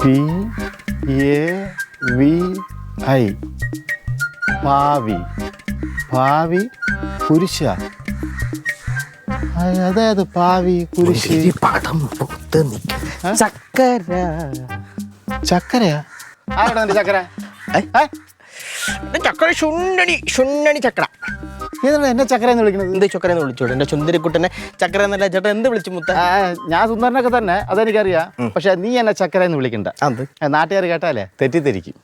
PAVI പാവി പാവി കുരിശ അതായത് പാവി കുരിശ് പടം ചക്കര ചക്കരയാ ആരാടാ നിന്റെ ചക്കര ചക്കര ശുണ്ണണി ചക്കര ഏതാണ് എന്നെ ചക്കര എന്ന് വിളിക്കുന്നത്? എന്ത് ചക്കര എന്ന് വിളിച്ചോട്ടെ എന്റെ ചുന്ദരിക്കുട്ടനെ ചക്കര എന്നല്ല ചേട്ടൻ എന്ത് വിളിച്ചു മുത്ത? ഞാൻ സുന്ദരനൊക്കെ തന്നെ അതെനിക്കറിയാം. പക്ഷെ നീ എന്നെ ചക്കര എന്ന് വിളിക്കണ്ട. നാട്ടുകാർ കേട്ടാലേ തെറ്റിദ്ധരിക്കും.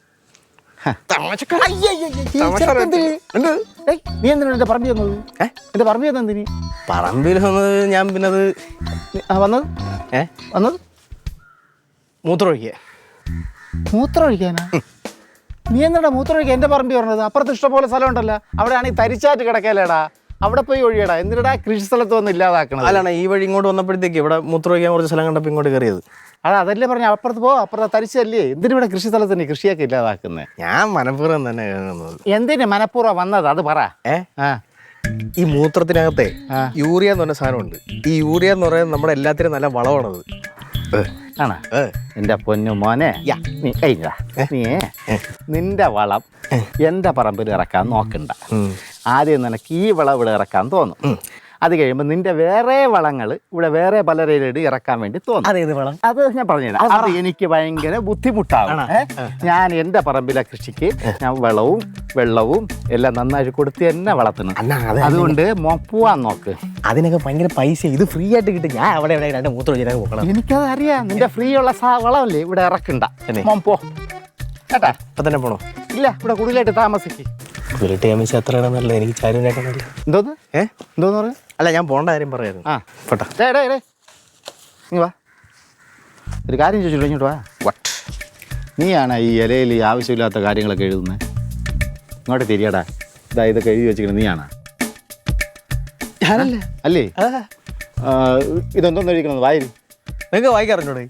നീ എന്തിനാ എന്റെ പറമ്പി വന്നത്? എന്റെ പറമ്പി വന്നത് എന്തിന്? പറമ്പിൽ വന്നത് ഞാൻ പിന്നത് വന്നത് വന്നത് മൂത്രമൊഴിക്കുക. മൂത്രമൊഴിക്കാനാ? നീ എന്താ മൂത്രമൊഴിക്കുക എന്റെ പറമ്പി പറഞ്ഞത്? അപ്പുറത്ത് ഇഷ്ടംപോലെ സ്ഥലം ഉണ്ടല്ലോ, അവിടെ ആണെങ്കിൽ തരിച്ചാറ്റ് കിടക്കല്ലേടാ, അവിടെ പോയി ഒഴിയടാ. എന്തിനാ കൃഷി സ്ഥലത്ത് വന്ന് ഇല്ലാതാക്കണം? അല്ലാണ് ഈ വഴി ഇങ്ങോട്ട് വന്നപ്പോഴത്തേക്ക് ഇവിടെ മൂത്രമൊഴിക്കാൻ കുറച്ച് സ്ഥലം കണ്ടപ്പോൾ ഇങ്ങോട്ട് കയറിയത്. അതല്ലേ പറഞ്ഞ അപ്പുറത്ത് പോ, അപ്പുറത്ത് തരിച്ചല്ലേ. എന്തിനാ കൃഷി സ്ഥലത്ത് തന്നെ കൃഷിയൊക്കെ ഇല്ലാതാക്കുന്നത്? ഞാൻ മനഃപൂർവ്വം തന്നെ കേൾക്കുന്നത്. എന്തിനാ മനഃപൂർവ്വം വന്നത് അത് പറ. ഈ മൂത്രത്തിനകത്തെ യൂറിയ എന്ന് പറഞ്ഞ സാധനമുണ്ട്. ഈ യൂറിയ എന്ന് പറയുന്നത് നമ്മുടെ എല്ലാത്തിനും നല്ല വളമാണത്. ആണോ? എന്റെ പൊന്നു മോനെ, നീ കഴിഞ്ഞ നീ നിന്റെ വളം എന്റെ പറമ്പിൽ ഇറക്കാൻ നോക്കണ്ട. ആദ്യം നിനക്ക് ഈ വളം ഇവിടെ ഇറക്കാൻ തോന്നും. അത് കഴിയുമ്പോൾ നിന്റെ വേറെ വളങ്ങൾ ഇവിടെ വേറെ പലരേലും ഇറക്കാൻ വേണ്ടി തോന്നും. അതേത് വളം? അത് ഞാൻ പറഞ്ഞുതരാം. അത് എനിക്ക് ഭയങ്കര ബുദ്ധിമുട്ടാണ്. ഞാൻ എൻ്റെ പറമ്പിലെ കൃഷിക്ക് ഞാൻ വളവും വെള്ളവും എല്ലാം നന്നായിട്ട് കൊടുത്ത് തന്നെ വളർത്തണം. അതുകൊണ്ട് പോവാൻ നോക്ക്. അതിനൊക്കെ ഭയങ്കര പൈസ. ഇത് ഫ്രീ ആയിട്ട് കിട്ടും. ഞാൻ അവിടെ എവിടെ മൂത്രം പോകണം. എനിക്കത് അറിയാം. നിന്റെ ഫ്രീ ഉള്ള വളമല്ലേ ഇവിടെ ഇറക്കണ്ട. പോ കേട്ടാ. ഇപ്പൊ തന്നെ പോണോ? ഇല്ല, ഇവിടെ കൂടുതലായിട്ട് താമസിക്കും. കൂടുതലായിട്ട് താമസിച്ച് എത്രയാണെന്നല്ല എനിക്ക് ചാരുവിനേക്കാണല്ല. എന്തോന്ന് എന്തോന്ന് പറഞ്ഞു? അല്ല, ഞാൻ പോകേണ്ട കാര്യം പറയായിരുന്നു. പോട്ടെ. നീ വാ, ഒരു കാര്യം ചോദിച്ചിട്ട് ഇങ്ങോട്ട് വാ. വട്ട് നീയാണ് ഈ ഇലയിൽ ഈ ആവശ്യമില്ലാത്ത കാര്യങ്ങളൊക്കെ എഴുതുന്നത്? ഇങ്ങോട്ട് തിരിയടാ. ഇതൊക്കെ എഴുതി വെച്ചിരിക്കുന്നത് നീയാണ് അല്ലേ? ഇതെന്തോന്ന് എഴുതിക്കണത്? വായിൽ നിങ്ങൾക്ക് വായിക്കാറുണ്ടോ?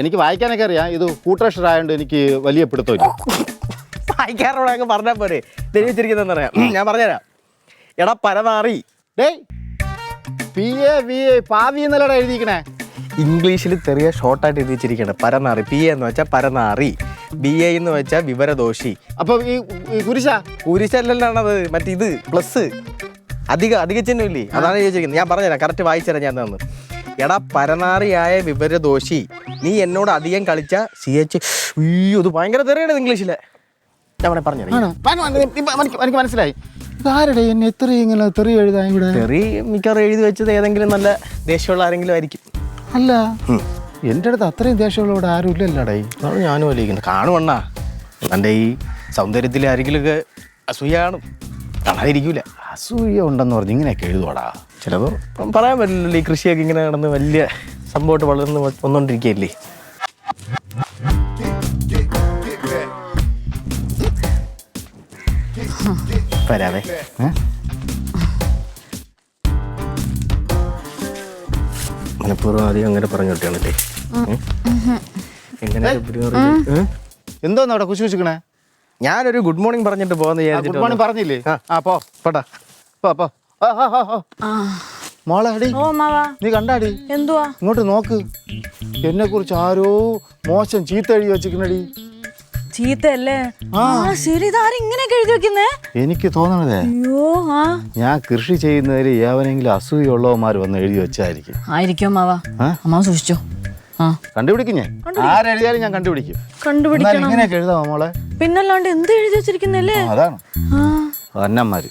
എനിക്ക് വായിക്കാനൊക്കെ അറിയാം. ഇത് കൂട്ടക്ഷരായതുകൊണ്ട് എനിക്ക് വലിയ പിടുത്തമില്ല. വായിക്കാറുള്ളതൊക്കെ പറഞ്ഞാൽ പോരെ. എഴുതിച്ചിരിക്കുന്നതെന്ന് പറയാം. ഞാൻ പറഞ്ഞുതരാം. എടാ പരനാറി. PAVI പാവി എന്നല്ലടാ എഴുതിക്കണേ. ഇംഗ്ലീഷിൽ ചെറിയ ഷോർട്ടായിട്ട് എഴുതി വെച്ചിരിക്കണം. പരനാറി. PA എന്ന് വെച്ചാൽ പരനാറി, BA എന്ന് വെച്ചാൽ വിവരദോഷി. അപ്പൊ ഈ കുരിശല്ലല്ലാണത്, മറ്റേ പ്ലസ് അധിക ചിഹ്നമില്ലേ, അതാണ് ചോദിച്ചിരിക്കുന്നത്. ഞാൻ പറഞ്ഞുതരാം, കറക്റ്റ് വായിച്ചുതരാം. ഞാൻ തന്നു. എടാ പരനാറിയായ വിവരദോഷി, നീ എന്നോട് അധികം കളിച്ച CH. ഇത് ഭയങ്കര തെറിയാണ് ഇംഗ്ലീഷിലെ. ഞാൻ പറഞ്ഞു എനിക്ക് മനസ്സിലായി. ഇതാരുടെ എന്നെ എത്ര ഇങ്ങനെ തെറി എഴുതാൻ ഇവിടെ? തെറി മിക്കവാറും എഴുതി വെച്ചത് ഏതെങ്കിലും നല്ല ദേഷ്യമുള്ള ആരെങ്കിലും ആയിരിക്കും. അല്ല, എൻ്റെ അടുത്ത് അത്രയും ദേഷ്യമുള്ള ഇവിടെ ആരും ഇല്ലല്ലോടേ. അതാണ് ഞാനും വലിക്കുന്നത്. കാണുവണ്ണ എൻ്റെ ഈ സൗന്ദര്യത്തിൽ ആരെങ്കിലുമൊക്കെ അസൂയ കാണും. കാണാതിരിക്കൂല. അസൂയ ഉണ്ടെന്ന് പറഞ്ഞ് ഇങ്ങനെയൊക്കെ എഴുതുവാടാ. ചിലപ്പോൾ പറയാൻ പറ്റില്ലല്ലോ. ഈ കൃഷിയൊക്കെ ഇങ്ങനെ നടന്ന് വലിയ സംഭവമായിട്ട് വളർന്ന് വന്നുകൊണ്ടിരിക്കുകയല്ലേ. വരാവേ. മനഃപൂർവ്വം ആദ്യം അങ്ങനെ പറഞ്ഞു കിട്ടുകയാണല്ലേ. എങ്ങനെ എന്തോന്ന് അവിടെ കുശിക്കണേ? ഞാനൊരു ഗുഡ് മോർണിംഗ് പറഞ്ഞിട്ട് പോകാന്ന് വിചാരിച്ചിട്ട്. ഗുഡ് മോർണിംഗ് പറഞ്ഞില്ലേ? പോട്ടാ. മോളെ അടി, നീ കണ്ടാടി? എന്തുവാ? ഇങ്ങോട്ട് നോക്ക്. എന്നെ കുറിച്ച് ആരോ മോശം ചീത്ത എഴുതി വെച്ചിരിക്കണടി. ചീത്തല്ലേ? ശരി. ഇതാരും ഇങ്ങനെയൊക്കെ എഴുതി വെക്കുന്നേ? എനിക്ക് തോന്നണതേ ഞാൻ കൃഷി ചെയ്യുന്നതിൽ ഏവനെങ്കിലും അസൂയുള്ളവന്മാർ വന്ന് എഴുതി വെച്ചായിരിക്കും. ആയിരിക്കും മാവാ. അമ്മ സൂക്ഷിച്ചോ. കണ്ടുപിടിക്കും. ഞാൻ ആരെഴുതിയാലും ഞാൻ കണ്ടുപിടിക്കും. ഇങ്ങനെയൊക്കെ എഴുതാമോ മോളെ? പിന്നല്ലാണ്ട് എന്ത് എഴുതി വെച്ചിരിക്കുന്നല്ലേ? അതാണ് അന്നന്മാര്.